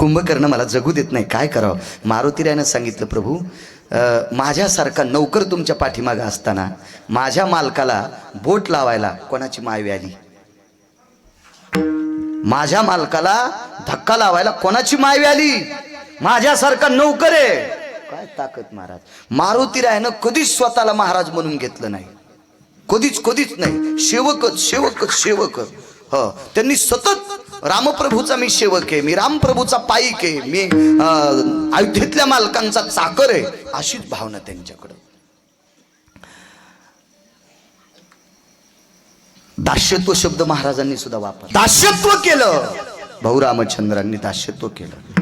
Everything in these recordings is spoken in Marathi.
कुंभकर्ण मला जगू देत नाही, काय करावं? मारुतीरायानं सांगितलं, प्रभू माझ्यासारखा नौकर तुमच्या पाठीमागं असताना माझ्या मालकाला बोट लावायला कोणाची मायवी आली? माझ्या मालकाला धक्का लावायला कोणाची मायवी आली? माझ्यासारखा नौकर आहे. काय ताकद महाराज! मारुतीरायानं कधीच स्वतःला महाराज म्हणून घेतलं नाही, कधीच नाही. सेवकच सेवकच सेवकच. हो, त्यांनी सतत रामप्रभूचा मी सेवक आहे, मी रामप्रभूचा पाईक आहे, मी अयोध्येतल्या मालकांचा चाकर आहे, अशीच भावना त्यांच्याकडं. दास्यत्व शब्द महाराजांनी सुद्धा वापरला. दास्यत्व केलं भाऊ रामचंद्रांनी, दास्यत्व केलं.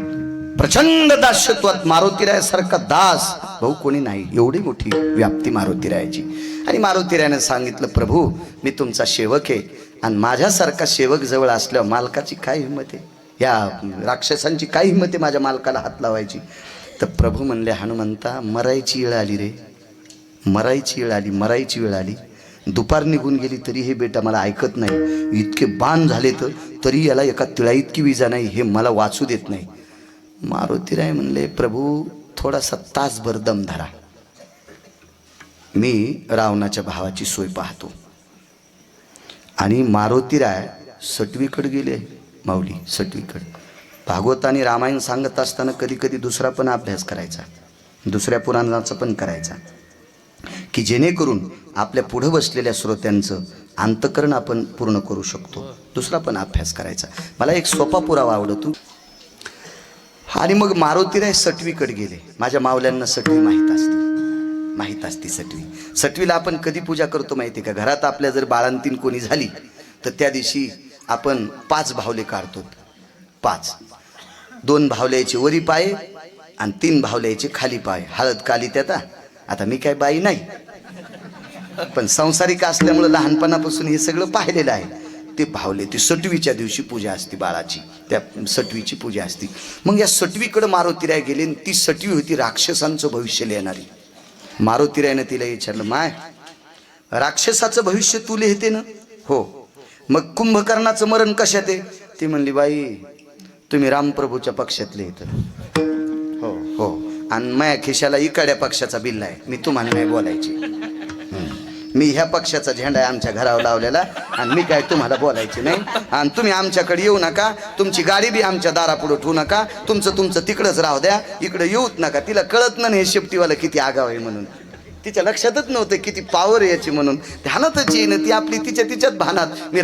प्रचंड दास्यत्वात मारुतीरायासारखा दास भाऊ कोणी नाही. एवढी मोठी व्याप्ती मारुतीरायाची. आणि मारुतीरायानं सांगितलं, प्रभू मी तुमचा सेवक आहे आणि माझ्यासारखा सेवक जवळ असल्यावर मालकाची काय हिंमत आहे, या राक्षसांची काय हिंमत आहे माझ्या मालकाला हात लावायची? तर प्रभू म्हणले, हनुमंता मरायची वेळ आली रे, मरायची वेळ आली, मरायची वेळ आली. दुपार निघून गेली तरी हे बेटा मला ऐकत नाही, इतके बाण झाले तरी याला एका तिळा इतकी विजा नाही, हे मला वाचू देत नाही. मारुतीराय म्हणले, प्रभू थोडासा तासभर दम धरा, मी रावणाच्या भावाची सोय पाहतो. आणि मारुतीराय सटवीकडे गेले. माऊली सटवीकडे भागवत आणि रामायण सांगत असताना कधी कधी दुसरा पण अभ्यास करायचा, दुसऱ्या पुराणाचा पण करायचा, की जेणेकरून आपल्या पुढे बसलेल्या श्रोत्यांचं अंतकरण आपण पूर्ण करू शकतो. दुसरा पण अभ्यास करायचा. मला एक सोपा पुरावा आवडतो. आणि मग मारुतीराय सटवीकडे गेले. माझ्या मावल्यांना सटवी माहीत असते सटवी. सटवीला आपण कधी पूजा करतो माहिती का? घरात आपल्या जर बाळंतीण कोणी झाली तर त्या दिवशी आपण 5 भावले काढतो. 5, 2 भावल्याचे वरी पाय आणि 3 भावल्याचे खाली पाय. हळद काली त्यात. आता मी काय बाई नाही, पण संसारिक असल्यामुळे लहानपणापासून हे सगळं पाहिलेलं आहे. ते भावले, ती सटवीच्या दिवशी पूजा असते बाळाची, त्या सटवीची पूजा असते. मग या सटवीकडे मारुतीराय गेले. ती सटवी होती राक्षसांचं भविष्य लिहिणारी. मारुतीरायनं तिला विचारलं, माय राक्षसाचं भविष्य तू लिहिते ना? हो. मग कुंभकर्णाचं मरण कशात आहे? ती म्हणली, बाई तुम्ही रामप्रभूच्या पक्षात लिहित. हो हो. आणि माया खिशाला इकाड्या पक्षाचा बिल्ला आहे, मी तुम्हाला नाही बोलायची. मी ह्या पक्षाचा झेंडा आहे आमच्या घरावर लावलेला, आणि मी काय तुम्हाला बोलायचे नाही. आणि तुम्ही आमच्याकडे येऊ नका, तुमची गाडी बी आमच्या दारापुढे ठेवू नका, तुमचं तिकडंच राहू द्या, इकडे येऊच नका. तिला कळत नाही हे शेपटीवाला किती आगाव आहे म्हणून. तिच्या लक्षातच नव्हतं किती पावर आहे याची म्हणून. ध्यानातच येईन ती आपली तिच्यात भानात. मी